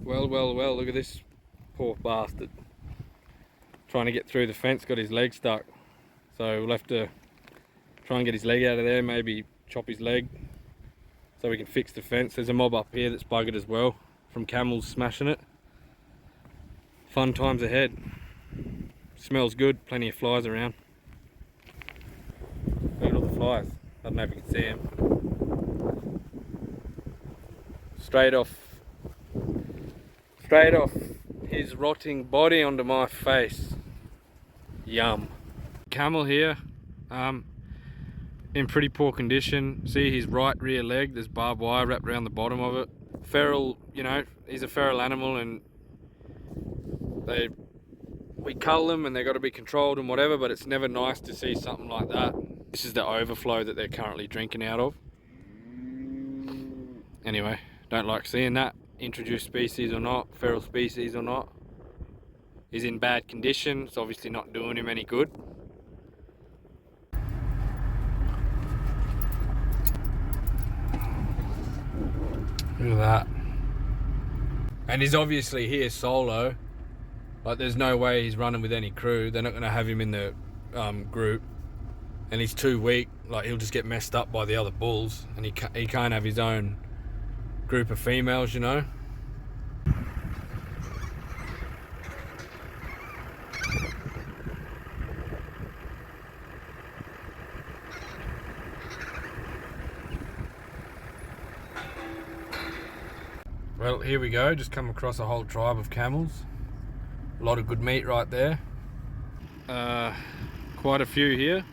Well, look at this poor bastard. Trying to get through the fence, got his leg stuck. So we'll have to try and get his leg out of there, maybe chop his leg so we can fix the fence. There's a mob up here that's buggered as well from camels smashing it. Fun times ahead. Smells good, plenty of flies around. Look at all the flies. I don't know if you can see them. Straight off his rotting body onto my face. Yum. Camel here, in pretty poor condition. See his right rear leg, there's barbed wire wrapped around the bottom of it. Feral, you know, he's a feral animal, and we cull them and they've got to be controlled and whatever, but it's never nice to see something like that. This is the overflow that they're currently drinking out of. Anyway, don't like seeing that. Introduced species or not, feral species or not, is in bad condition. It's obviously not doing him any good. Look at that. And he's obviously here solo. Like, there's no way he's running with any crew. They're not going to have him in the group. And he's too weak. Like, he'll just get messed up by the other bulls. And he can't have his own group of females, you know. Well, here we go. Just come across a whole tribe of camels. A lot of good meat right there. Quite a few here.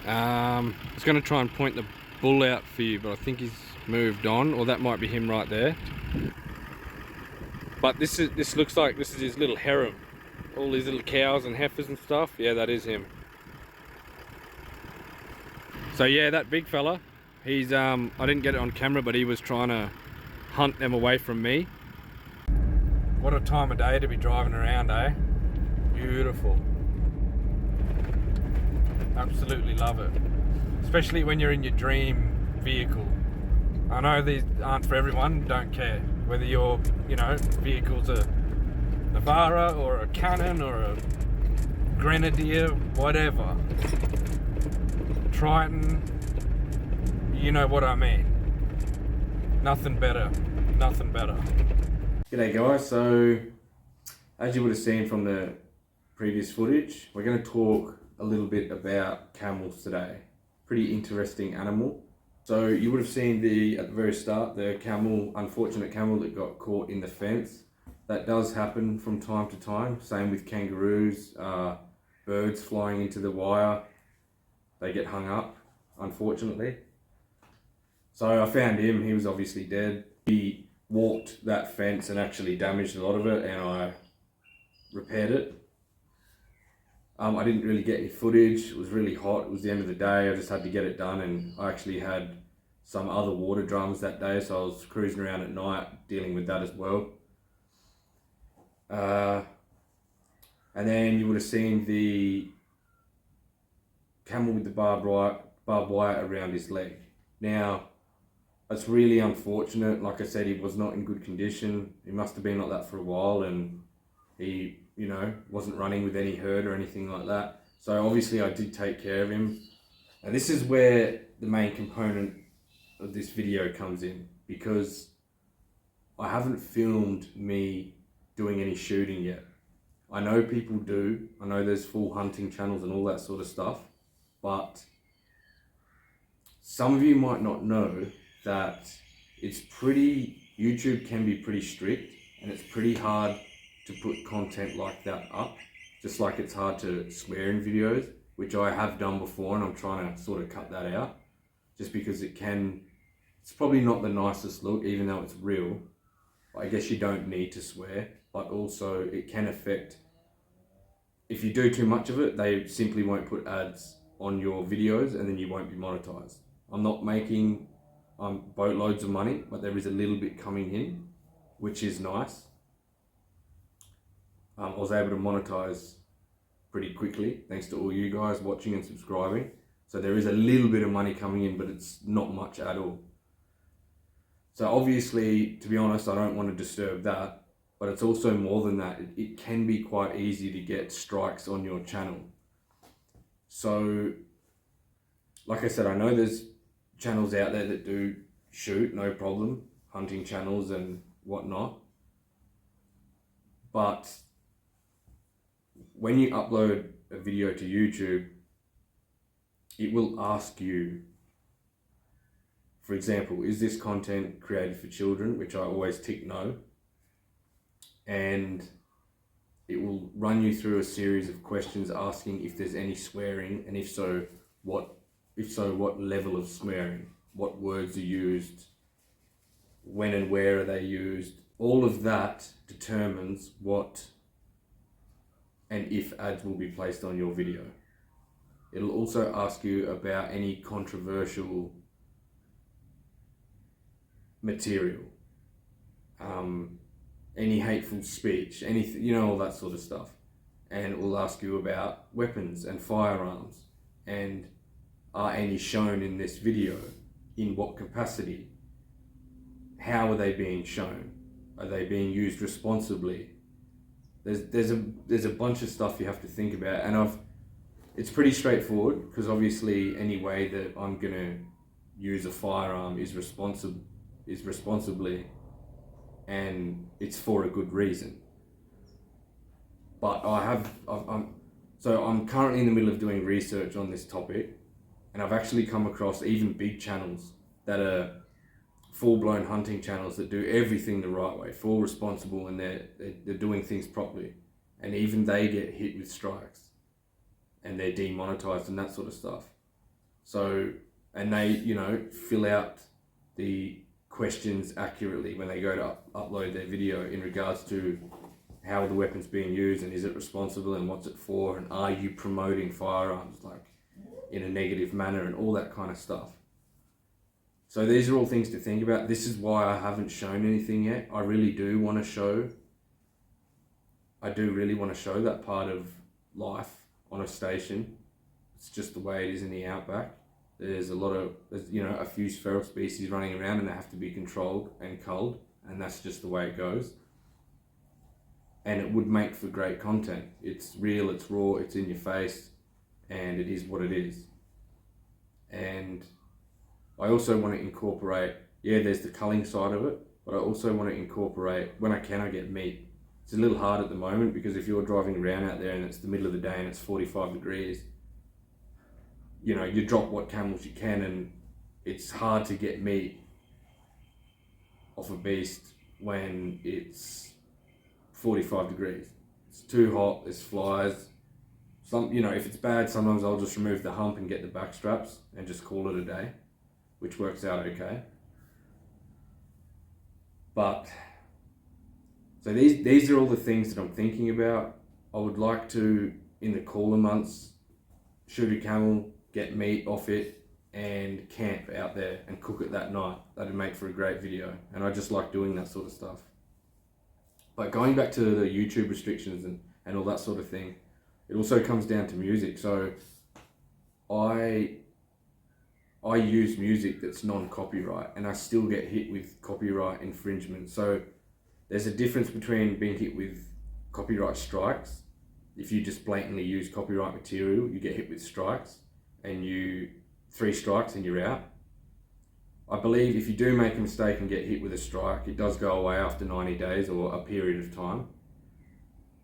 I was going to try and point the bull out for you, but I think he's moved on, or that might be him right there. But this looks like this is his little harem. All these little cows and heifers and stuff. Yeah, that is him. So yeah, that big fella, he's I didn't get it on camera, but he was trying to hunt them away from me. What a time of day to be driving around, eh? Beautiful. Absolutely love it. Especially when you're in your dream vehicle. I know these aren't for everyone, don't care. Whether your, you know, vehicle's a Navara or a Cannon or a Grenadier, whatever. Triton, you know what I mean. Nothing better, nothing better. G'day guys, so as you would have seen from the previous footage, we're going to talk a little bit about camels today. Pretty interesting animal. So you would have seen at the very start, the unfortunate camel that got caught in the fence. That does happen from time to time. Same with kangaroos, birds flying into the wire. They get hung up, unfortunately. So I found him, he was obviously dead. He walked that fence and actually damaged a lot of it, and I repaired it. I didn't really get any footage. It was really hot. It was the end of the day. I just had to get it done, and I actually had some other water drums that day, so I was cruising around at night dealing with that as well. And then you would have seen the camel with the barbed wire around his leg. Now, that's really unfortunate. Like I said, he was not in good condition. He must have been like that for a while, and he, you know, wasn't running with any herd or anything like that. So obviously I did take care of him. And this is where the main component of this video comes in, because I haven't filmed me doing any shooting yet. I know people do. I know there's full hunting channels and all that sort of stuff, but some of you might not know that YouTube can be pretty strict, and it's pretty hard to put content like that up, just like it's hard to swear in videos, which I have done before, and I'm trying to sort of cut that out, just because it's probably not the nicest look, even though it's real. I guess you don't need to swear, but also it can affect, if you do too much of it, they simply won't put ads on your videos, and then you won't be monetized. I'm not making boatloads of money, but there is a little bit coming in, which is nice. I was able to monetize pretty quickly thanks to all you guys watching and subscribing. So there is a little bit of money coming in, but it's not much at all. So obviously, to be honest, I don't want to disturb that, but it's also more than that. It can be quite easy to get strikes on your channel. So, like I said, I know there's channels out there that do shoot, no problem, hunting channels and whatnot. But when you upload a video to YouTube, it will ask you, for example, is this content created for children? Which I always tick no. And it will run you through a series of questions asking if there's any swearing, and if so, what level of swearing, what words are used, when and where are they used. All of that determines what and if ads will be placed on your video. It'll also ask you about any controversial material, any hateful speech, anything, all that sort of stuff. And it will ask you about weapons and firearms, and are any shown in this video, in what capacity, how are they being shown, are they being used responsibly. There's a bunch of stuff you have to think about, and it's pretty straightforward, because obviously any way that I'm gonna use a firearm is responsibly, and it's for a good reason. But I'm currently in the middle of doing research on this topic, and I've actually come across even big channels that are full-blown hunting channels that do everything the right way, full responsible, and they're doing things properly, and even they get hit with strikes and they're demonetized and that sort of stuff. So, and they fill out the questions accurately when they go to upload their video in regards to how the weapon's being used, and is it responsible, and what's it for, and are you promoting firearms like in a negative manner, and all that kind of stuff. So these are all things to think about. This is why I haven't shown anything yet. I really do want to show that part of life on a station. It's just the way it is in the outback. There's a few feral species running around, and they have to be controlled and culled, and that's just the way it goes. And it would make for great content. It's real, it's raw, it's in your face, and it is what it is. And I also want to incorporate, there's the culling side of it, but I also want to incorporate, when I can, I get meat. It's a little hard at the moment, because if you're driving around out there and it's the middle of the day and it's 45 degrees, you drop what camels you can, and it's hard to get meat off a beast when it's 45 degrees. It's too hot, there's flies. If it's bad, sometimes I'll just remove the hump and get the back straps and just call it a day, which works out okay. But, so these are all the things that I'm thinking about. I would like to, in the cooler months, shoot a camel, get meat off it, and camp out there and cook it that night. That'd make for a great video, and I just like doing that sort of stuff. But going back to the YouTube restrictions and all that sort of thing, it also comes down to music. So I use music that's non-copyright, and I still get hit with copyright infringement. So there's a difference between being hit with copyright strikes. If you just blatantly use copyright material, you get hit with strikes, and 3 strikes and you're out. I believe if you do make a mistake and get hit with a strike, it does go away after 90 days or a period of time,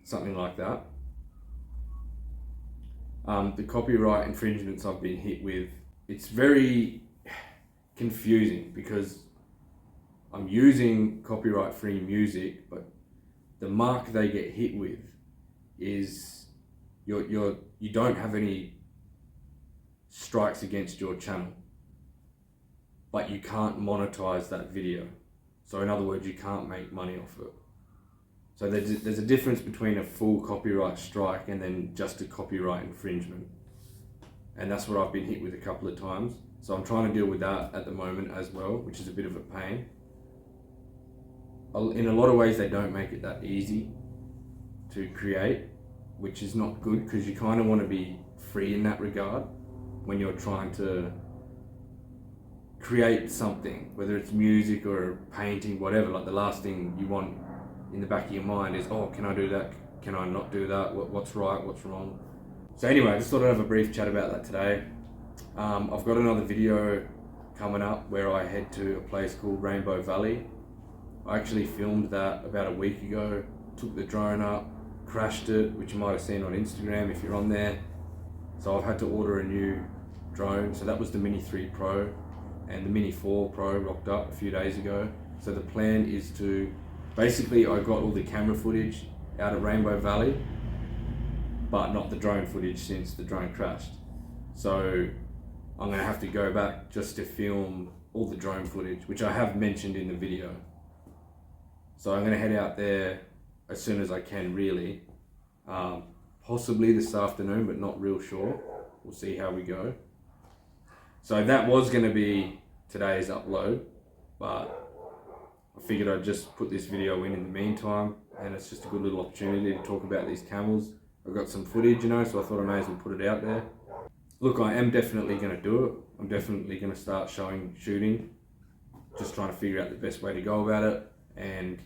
something like that. The copyright infringements I've been hit with, it's very confusing, because I'm using copyright-free music, but the mark they get hit with is you don't have any strikes against your channel, but you can't monetize that video. So in other words, you can't make money off it. So there's a difference between a full copyright strike and then just a copyright infringement. And that's what I've been hit with a couple of times. So I'm trying to deal with that at the moment as well, which is a bit of a pain. In a lot of ways, they don't make it that easy to create, which is not good, because you kind of want to be free in that regard when you're trying to create something, whether it's music or painting, whatever. Like the last thing you want in the back of your mind is, oh, can I do that? Can I not do that? What's right? What's wrong? So anyway, I just thought I'd have a brief chat about that today. I've got another video coming up where I head to a place called Rainbow Valley. I actually filmed that about a week ago, took the drone up, crashed it, which you might have seen on Instagram if you're on there. So I've had to order a new drone. So that was the Mini 3 Pro, and the Mini 4 Pro rocked up a few days ago. So the plan is to, basically I got all the camera footage out at Rainbow Valley, but not the drone footage since the drone crashed. So I'm gonna have to go back just to film all the drone footage, which I have mentioned in the video. So I'm gonna head out there as soon as I can, really. Possibly this afternoon, but not real sure. We'll see how we go. So that was gonna be today's upload, but I figured I'd just put this video in the meantime, and it's just a good little opportunity to talk about these camels. I've got some footage, you know, so I thought I may as well put it out there. Look, I am definitely gonna do it. I'm definitely gonna start shooting, just trying to figure out the best way to go about it. And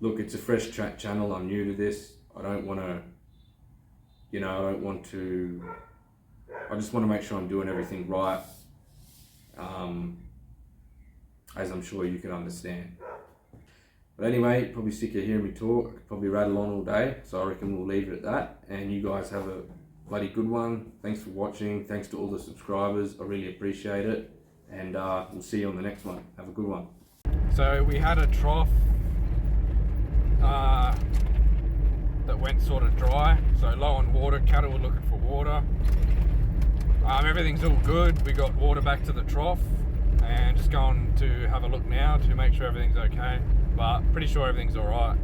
look, it's a fresh channel. I'm new to this. I don't want to, I just want to make sure I'm doing everything right, as I'm sure you can understand. But anyway, you're probably sick of hearing me talk. I could probably rattle on all day, so I reckon we'll leave it at that. And you guys have a bloody good one. Thanks for watching. Thanks to all the subscribers. I really appreciate it. And we'll see you on the next one. Have a good one. So we had a trough that went sort of dry, so low on water. Cattle were looking for water. Everything's all good. We got water back to the trough, and just going to have a look now to make sure everything's okay, but pretty sure everything's all right.